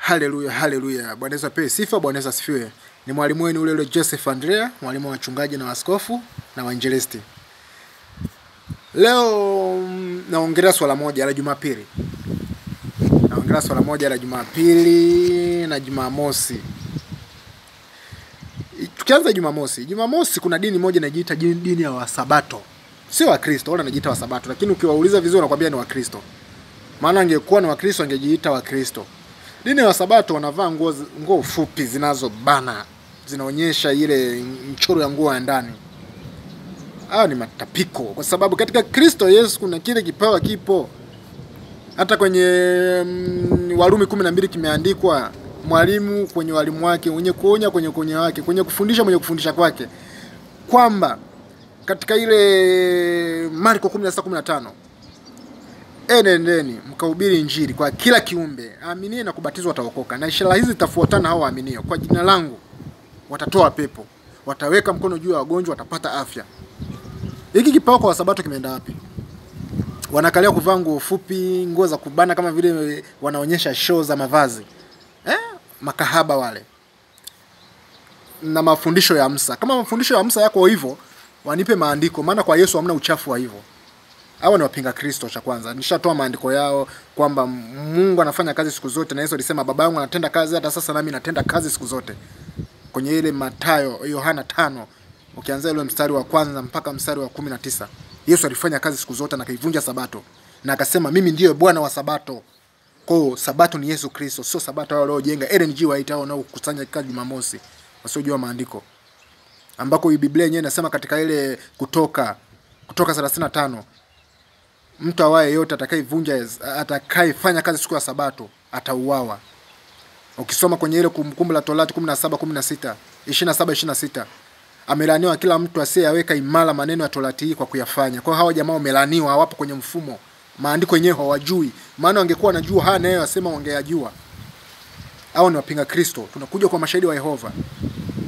Haleluya, haleluya. Bwana Yesu apewe sifa, Bwana Yesu asifiwe. Ni mwalimu wenu ule Joseph Andrea, mwalimu wa wachungaji na askofu na wainjilisti. Leo naongelea swala moja la Jumapili. Naongelea swala moja la Jumapili na Jumamosi. Tukianza Jumamosi kuna dini moja inajiita dini ya Wasabato. Sio Wakristo, wala inajiita Wasabato, lakini ukiwauliza vizuri wanakuambia ni Wakristo. Maana angekuwa ni Wakristo angejiita Wakristo. Dini ya Sabato wanavaa nguo fupi zinazobana, zinaonyesha ile mchoro ya nguo ya ndani. Hao ni matapiko, kwa sababu katika Kristo Yesu kuna kile kipawa kipo. Hata kwenye Warumi 12 kimeandikwa, mwalimu kwenye walimu wake, mwenye kuonya kwenye kuonya wake, kwenye kufundisha mwenye kufundisha kwake. Kwamba katika ile Marko 16:15, enendeni mkahubiri injili kwa kila kiumbe, aaminie na kubatizwa ataokoka, na ishara hizi zitafuatana hao waaminio. Kwa jina langu watatoa pepo, wataweka mkono juu ya wagonjwa, watapata afya. Hiki kipawa kwa Wasabato kimeenda wapi? Wanakalia kuvaa nguo fupi, nguo za kubana kama vile wanaonyesha show za mavazi. Makahaba wale. Na mafundisho ya Musa. Kama mafundisho ya Musa yako hivyo, wanipe maandiko, maana kwa Yesu hamna uchafu wa hivyo. Hao ni wapinga Kristo cha kwanza. Nishatoa maandiko yao kwamba Mungu anafanya kazi siku zote, na Yesu alisema baba yangu anatenda kazi hata sasa nami natenda kazi siku zote. Kwenye ile Mathayo, Yohana 5, ukianza ile mstari wa kwanza mpaka mstari wa 19. Yesu alifanya kazi siku zote na kaivunja Sabato. Na akasema mimi ndiye Bwana wa Sabato. Kwa Sabato ni Yesu Kristo, sio Sabato wale waliojenga LNG waitao na kukusanya kazi Jumamosi. Wasiojua maandiko. Ambako Biblia yenyewe inasema katika ile Kutoka 35, mtu awaye yote atakayefanya kazi siku ya Sabato atauawa. Ukisoma kwenye ile Kumbukumbu la Torati 17:16, 27:26, amelaaniwa kila mtu asiyeweka imara maneno ya Torati hii kwa kuyafanya. Kwa hawa jamaa wamelaaniwa, hawapo kwenye mfumo. Maandiko yenyewe hawajui. Maana wangekuwa wanajua haya nayo wasema wangeyajua. Hao ni wapinga Kristo. Tunakuja kwa mashahidi wa Yehova.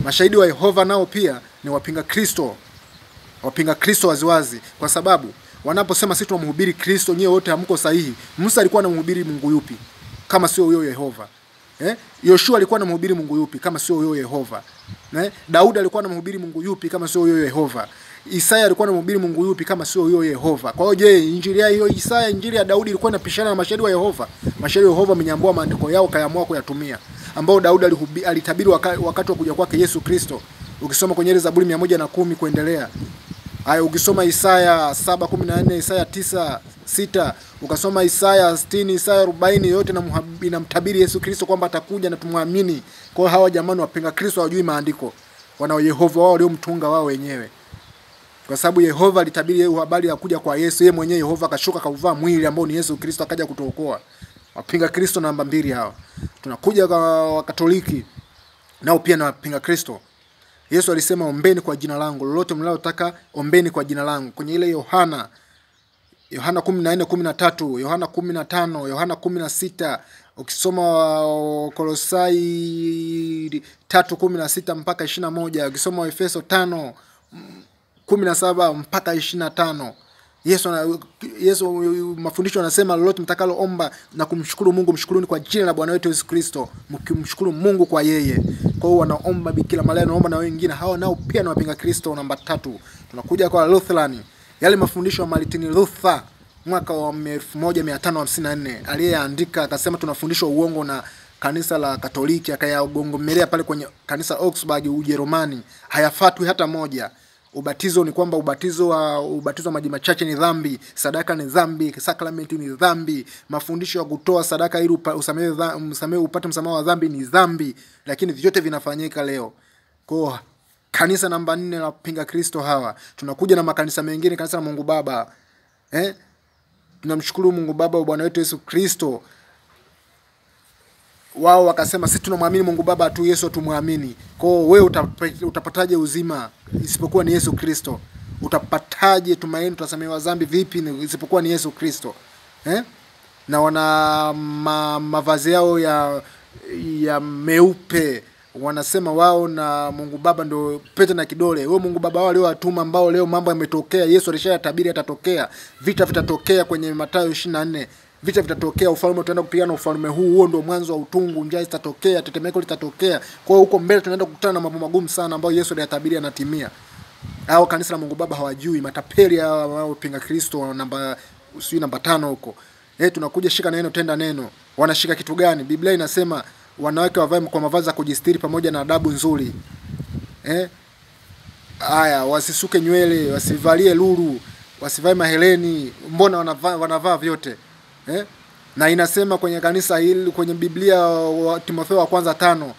Mashahidi wa Yehova nao pia ni wapinga Kristo. Wapinga Kristo waziwazi, kwa sababu wanaposema sisi tunamhubiri Kristo, nyewe wote hamko sahihi. Musa alikuwa anamhubiri Mungu yupi kama sio huyo Yehova? Yoshua alikuwa anamhubiri Mungu yupi kama sio huyo Yehova? Daudi alikuwa anamhubiri Mungu yupi kama sio huyo Yehova? Isaya alikuwa anamhubiri Mungu yupi kama sio huyo Yehova? Kwa hiyo je, injili ya hiyo Isaya, injili ya Daudi ilikuwa inapishana na mashahidi wa Yehova? Mashahidi wa Yehova wamenyambua maandiko yao kaamua kuyatumia, ambao Daudi alitabiri wakati wa kuja kwake Yesu Kristo. Ukisoma kwenye ile Zaburi 110 kuendelea. Haya, ukisoma Isaya 7:14, Isaya 9:6, ukasoma Isaya 60, Isaya 40, yote inamtabiri Yesu Kristo kwamba atakuja na tumwamini. Kwa hiyo hawa jamani wapinga Kristo hawajui maandiko. Wanao Yehova wao waliomtunga wao wenyewe. Kwa sababu Yehova alitabiri habari ya kuja kwa Yesu, yeye mwenyewe Yehova akashuka kauvaa mwili ambao ni Yesu Kristo akaja kutuokoa. Wapinga Kristo namba 2 hawa. Tunakuja kwa Wakatoliki, nao pia na wapinga Kristo. Yesu alisema ombeni kwa jina langu, lolote mnalotaka ombeni kwa jina langu. Kwenye ile Yohana 14:13, Yohana 15, Yohana 16, ukisoma Kolosai 3:16 mpaka 21, ukisoma Efeso 5:17 mpaka 25. Yesu mafundisho yanasema lolote mtakalo omba na kumshukuru Mungu, mshukuruni kwa jina la Bwana wetu Yesu Kristo, mkimshukuru Mungu kwa yeye. Kwa hiyo wanaomba Bikira Maria, naomba na wengine hao nao pia na wapinga Kristo namba 3. Tunakuja kwa Lutheran. Yale mafundisho ya Martin Luther mwaka wa 1554 aliyeandika akasema tunafundishwa uongo na kanisa la Katoliki, akayagongomelea pale kwenye kanisa Augsburg Ujerumani. Hayafatwi hata moja. Ubatizo ni kwamba ubatizo wa maji machache ni dhambi, sadaka ni dhambi, sakramenti ni dhambi, mafundisho ya kutoa sadaka ili upate msamaha wa dhambi ni dhambi, lakini vyote vinafanyika leo. Kwa kanisa namba 4 la pinga Kristo hawa. Tunakuja na makanisa mengine, kanisa la Mungu Baba. Tunamshukuru Mungu Baba wa Bwana wetu Yesu Kristo. Wao wakasema sisi tunamwamini Mungu Baba tu, Yesu tumwamini. Kwa hiyo wewe utapataje uzima isipokuwa ni Yesu Kristo? Utapataje tumaini tutasamehewa dhambi vipi isipokuwa ni Yesu Kristo? Na wana mavazi yao ya meupe, wanasema wao na Mungu Baba ndio pete na kidole. Wewe Mungu Baba wao leo atuma, ambao leo mambo yametokea, Yesu alishayatabiri yatatokea. Vita vitatokea kwenye Mathayo 24. vita vitatokea, ufalme utaenda kupigana ufalme huu, huo ndio mwanzo wa utungu, njaa itatokea, tetemeko litatokea. Kwa hiyo huko mbele tunaenda kukutana na mambo magumu sana ambayo Yesu aliyatabiri yanatimia. Hao kanisa la Mungu Baba hawajui, matapeli hao pinga Kristo namba 5 huko. Tunakuja shika neno tenda neno. Wanashika kitu gani? Biblia inasema wanawake wavae kwa mavazi ya kujistiri pamoja na adabu nzuri. Haya, wasisuke nywele, wasivalie lulu, wasivae maheleni. Mbona wanavaa vyote? Na inasema kwenye kanisa hili, kwenye Biblia wa Timotheo wa kwanza 5,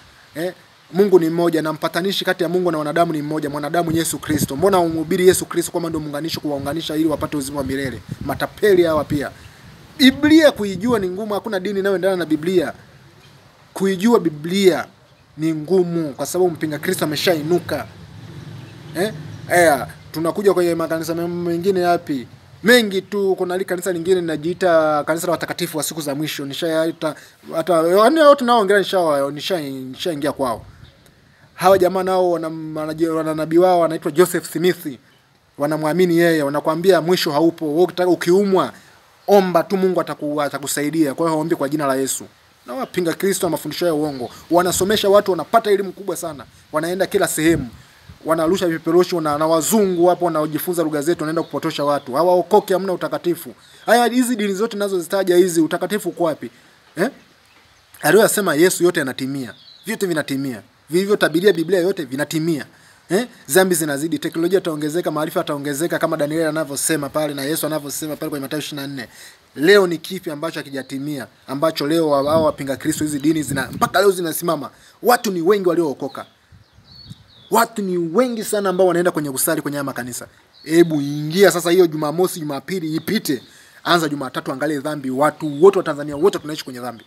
Mungu ni mmoja na mpatanishi kati ya Mungu na wanadamu ni mmoja, mwanadamu Yesu Kristo. Mbona umhubiri Yesu Kristo kama ndio muunganisho, kuwaunganisha ili wapate uzima wa milele? Matapeli hawa pia. Biblia kuijua ni ngumu, hakuna dini inayoendana na Biblia. Kuijua Biblia ni ngumu kwa sababu mpinga Kristo ameshainuka. Tunakuja kwenye makanisa mengine yapi? Mengi tu. Kuna kanisa lingine linajiita kanisa la watakatifu wa siku za mwisho. Nishaita hata watu naoongelea nishaingia kwao. Hawa jamaa nao wana nabii wao anaitwa Joseph Smith. Wanamwamini yeye, wanakuambia mwisho haupo. Wewe ukitaka ukiumwa, omba tu Mungu atakusaidia. Kwa hiyo haombi kwa jina la Yesu. Na wapinga Kristo na mafundisho ya uongo. Wanasomesha watu, wanapata elimu kubwa sana. Wanaenda kila sehemu. Wanarusha vipeperushi na wazungu hapo wanaojifunza lugha zetu, wanaenda kupotosha watu. Hawaokoki, hamna utakatifu. Haya, hizi dini zote nazo zitaja hizi, utakatifu uko wapi? Aliyosema Yesu yote yanatimia. Vyote vinatimia. Vilivyotabiria Biblia yote vinatimia. Dhambi zinazidi, teknolojia itaongezeka, maarifa yataongezeka kama Danieli anavyosema pale na Yesu anavyosema pale kwenye Mathayo 24. Leo ni kipi ambacho hakijatimia? Ambacho leo hao wapinga Kristo hizi dini mpaka leo zinasimama. Watu ni wengi waliookoka. Watu ni wengi sana ambao wanaenda kwenye kusali kwenye makanisa. Hebu ingia sasa hiyo Jumamosi, Jumapili ipite. Anza Jumatatu, angalie dhambi. Watu wote wa Tanzania wote tunaishi kwenye dhambi.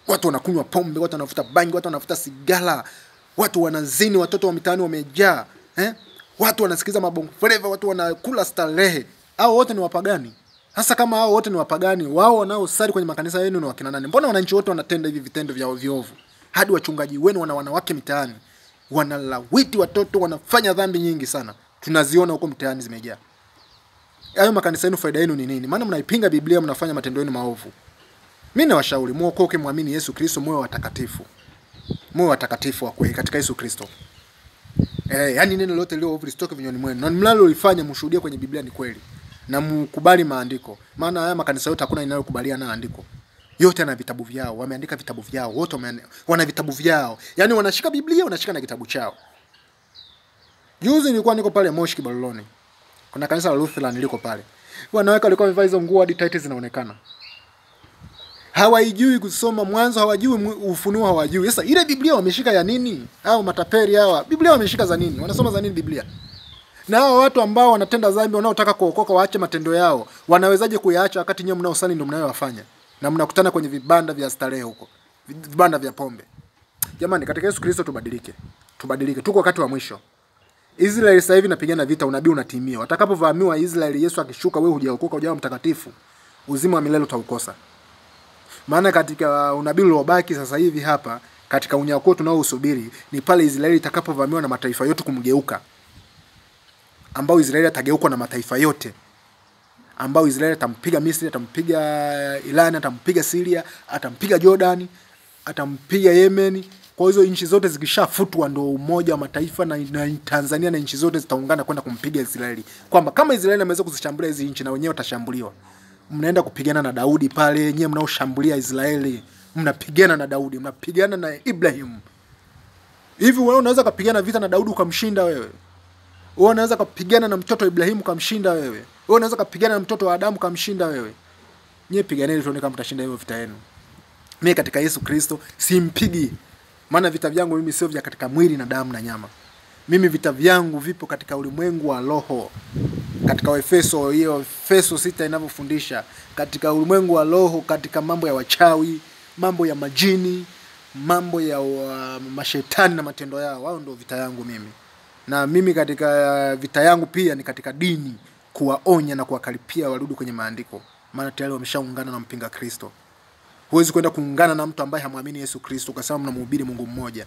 Watu wanakunywa pombe, watu wanavuta bangi, watu wanavuta sigara, watu wanazini, watoto wa mitaani wamejaa. Watu wanasikiza mabongo flava, watu wanakula starehe. Hao wote ni wapagani. Sasa kama hao wote ni wapagani, wao wanaosali kwenye makanisa yenu ni wakina nani? Mbona wananchi wote wanatenda hivi vitendo vya ovyo? Hadi wachungaji wenu wana wanawake mitaani. Wanalawiti watoto, wanafanya dhambi nyingi sana. Tunaziona huko mtaani zimejaa. Hayo makanisa yenu faida yenu ni nini? Maana mnaipinga Biblia, mnafanya matendo yenu maovu. Mimi nawashauri muokoke, muamini Yesu Kristo, moyo watakatifu. Moyo watakatifu wa kweli katika Yesu Kristo. Yani neno lote leo ovu lisitoke vinywani mwenu. Na mlalo ulifanya mshuhudie kwenye Biblia ni kweli. Na mkubali maandiko. Maana haya makanisa yote hakuna inayokubalia na andiko. Yote na vitabu vyao, wameandika vitabu vyao, wote wana vitabu vyao. Yaani wanashika Biblia, wanashika na kitabu chao. Juzi nilikuwa niko pale Moshi Kibaloloni. Kuna kanisa la Lutheran liko pale. Wanaweka walikuwa wamevaa hizo nguo hadi tight zinaonekana. Hawaijui kusoma Mwanzo, hawajui Ufunuo, hawajui. Sasa ile Biblia wameshika ya nini? Hao matapeli hawa, Biblia wameshika za nini? Wanasoma za nini Biblia? Na hao watu ambao wanatenda dhambi, wanaotaka kuokoka waache matendo yao, wanawezaje kuyaacha wakati nyewe mnaosali ndio mnayowafanya? Na mnakutana kwenye vibanda vya starehe huko, vibanda vya pombe. Jamani, katika Yesu Kristo tubadilike. Tubadilike. Tuko wakati wa mwisho. Israeli sasa hivi inapigana vita, unabii unatimia. Watakapovamiwa Israeli, Yesu akishuka, wewe hujaokoka, hujawa mtakatifu, uzima wa milele utaukosa. Maana katika unabii uliobaki sasa hivi hapa, katika unyakuo tunaousubiri, ni pale Israeli itakapovamiwa na mataifa yote kumgeuka. Ambao Israeli atageuka na mataifa yote. Ambao Israeli atampiga Misri, atampiga Iran, atampiga Syria, atampiga Jordan, atampiga Yemen. Kwa hizo nchi zote zikishafutwa, ndio umoja wa mataifa na Tanzania na nchi zote zitaungana kwenda kumpiga Israeli. Kwamba kama Israeli ameweza kuzishambulia hizo nchi, na wenyewe watashambuliwa. Mnaenda kupigana na Daudi pale, wenyewe mnaoshambulia Israeli, mnapigana na Daudi, mnapigana na Ibrahim. Hivi wewe unaweza kupigana vita na Daudi ukamshinda wewe? Wewe unaweza kupigana na mtoto wa Ibrahim ukamshinda wewe? Wewe unaweza kupigana na mtoto wa Adamu ukamshinda wewe? Nyie piganeni tuone kama mtashinda hiyo vita yenu. Mimi katika Yesu Kristo simpigi. Maana vita vyangu mimi sio vya katika mwili na damu na nyama. Mimi vita vyangu vipo katika ulimwengu wa roho. Katika Efeso, hiyo Efeso 6 inavyofundisha, katika ulimwengu wa roho, katika mambo ya wachawi, mambo ya majini, mambo ya mashetani na matendo yao. Hao ndio vita yangu mimi. Na mimi katika vita yangu pia ni katika dini, kuwaonya na kuwakaripia warudi kwenye maandiko. Maana tayari wameshaungana na mpinga Kristo. Huwezi kwenda kuungana na mtu ambaye hamwamini Yesu Kristo kwa sababu mnamhubiri Mungu mmoja.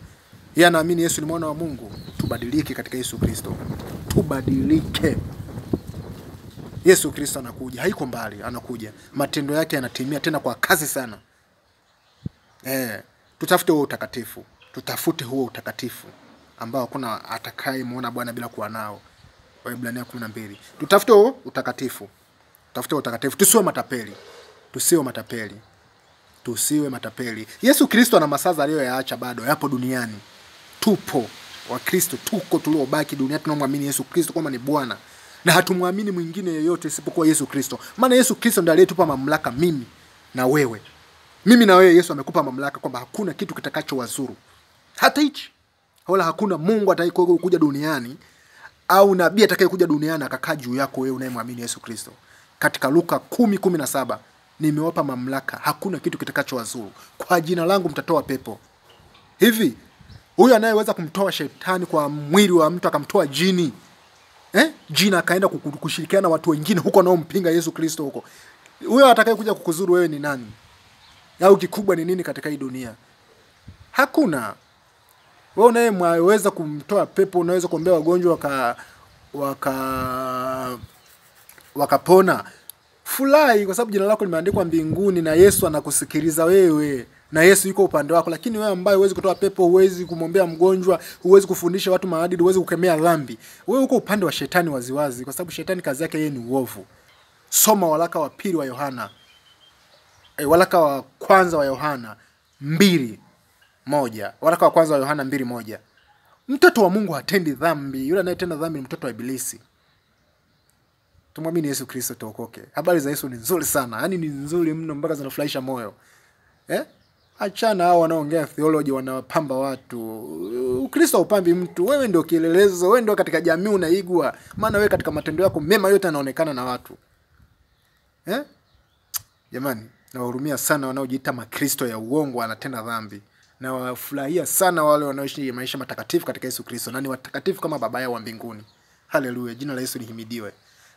Yeye anaamini Yesu ni mwana wa Mungu. Tubadilike katika Yesu Kristo. Tubadilike. Yesu Kristo anakuja, haiko mbali, anakuja. Matendo yake yanatimia tena kwa kasi sana. Tutafute huo utakatifu. Tutafute huo utakatifu ambao hakuna atakayemuona Bwana bila kuwa nao. Waebrania 12. Tutafute huo utakatifu. Tutafute utakatifu. Tusiwe matapeli. Tusiwe matapeli. Tusiwe matapeli. Yesu Kristo ana masaza aliyoyaacha bado yapo duniani. Tupo wa Kristo, tuko tuliobaki duniani tunamwamini Yesu Kristo kama ni Bwana. Na hatumwamini mwingine yeyote isipokuwa Yesu Kristo. Maana Yesu Kristo ndiye aliyetupa mamlaka mimi na wewe. Mimi na wewe Yesu amekupa mamlaka kwamba hakuna kitu kitakachowazuru. Hata hichi. Wala hakuna Mungu atakayekuja duniani au nabii atakayekuja duniani akakaa juu yako wewe unayemwamini Yesu Kristo. Katika Luka 10:17 nimewapa mamlaka, hakuna kitu kitakachowazuru. Kwa jina langu mtatoa pepo. Hivi huyu anayeweza kumtoa shetani kwa mwili wa mtu akamtoa jini, jina akaenda kushirikiana na watu wengine huko nao mpinga Yesu Kristo huko. Huyo atakayekuja kukuzuru wewe ni nani? Au kikubwa ni nini katika hii dunia? Hakuna. Wewe unayeweza kumtoa pepo, unaweza kuombea wagonjwa wakapona. Furahi kwa sababu jina lako limeandikwa mbinguni na Yesu anakusikiliza wewe. Na Yesu yuko upande wako. Lakini wewe ambaye huwezi kutoa pepo, huwezi kumwombea mgonjwa, huwezi kufundisha watu maadili, huwezi kukemea dhambi, wewe uko upande wa shetani waziwazi, kwa sababu shetani kazi yake yeye ni uovu. Soma waraka wa pili wa Yohana. Waraka wa kwanza wa Yohana 2:1. Waraka wa kwanza wa Yohana 2:1. Mtoto wa Mungu hatendi dhambi, yule anayetenda dhambi ni mtoto wa ibilisi. Tumwamini Yesu Kristo tuokoke. Habari za Yesu ni nzuri sana. Yaani ni nzuri mno mpaka zinafurahisha moyo. Achana hao wanaoongea theology wanawapamba watu. Ukristo upambi mtu. Wewe ndio kielelezo, wewe ndio katika jamii unaigwa. Maana wewe katika matendo yako mema yote yanaonekana na watu. Jamani, nawahurumia sana wanaojiita makristo ya uongo wanatenda dhambi. Na wafurahia sana wale wanaoishi maisha matakatifu katika Yesu Kristo. Na ni watakatifu kama baba yao wa mbinguni. Haleluya, jina la Yesu lihimidiwe.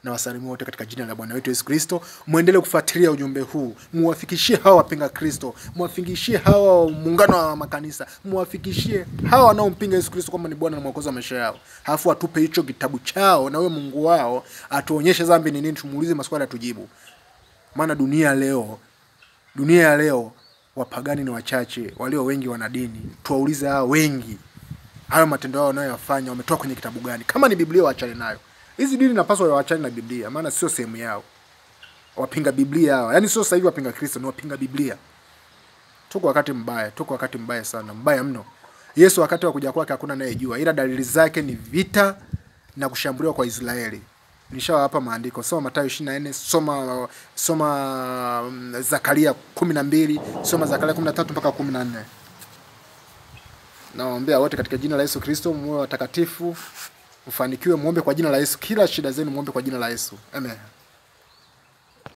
Na wasalimu wote katika jina la Bwana wetu Yesu Kristo. Muendelee kufuatilia ujumbe huu. Muwafikishie hawa wapinga Kristo. Muwafikishie hawa muungano wa makanisa. Muwafikishie hawa wanaompinga Yesu Kristo kama ni Bwana na Mwokozi wa maisha yao. Halafu atupe hicho kitabu chao na wewe Mungu wao atuonyeshe dhambi ni nini, tumuulize maswali atujibu. Maana dunia ya leo wapagani ni wachache, walio wengi wana dini. Tuwaulize hao wengi, hayo matendo yao wanayofanya wametoa kwenye kitabu gani? Kama ni Biblia waachane nayo. Hizi dini napaswa waachane na Biblia, maana sio sehemu yao. Wapinga Biblia hao. Yaani sio sasa hivi wapinga Kristo, ni wapinga Biblia. Tuko wakati mbaya sana, mbaya mno. Yesu wakati wa kuja kwake hakuna anayejua, ila dalili zake ni vita na kushambuliwa kwa Israeli. Nishawapa maandiko. Soma Mathayo 24, soma Zakaria 12, soma Zakaria 13 mpaka 14. Nawaombea wote katika jina la Yesu Kristo muwe watakatifu, mfanikiwe, muombe kwa jina la Yesu. Kila shida zenu muombe kwa jina la Yesu. Amen.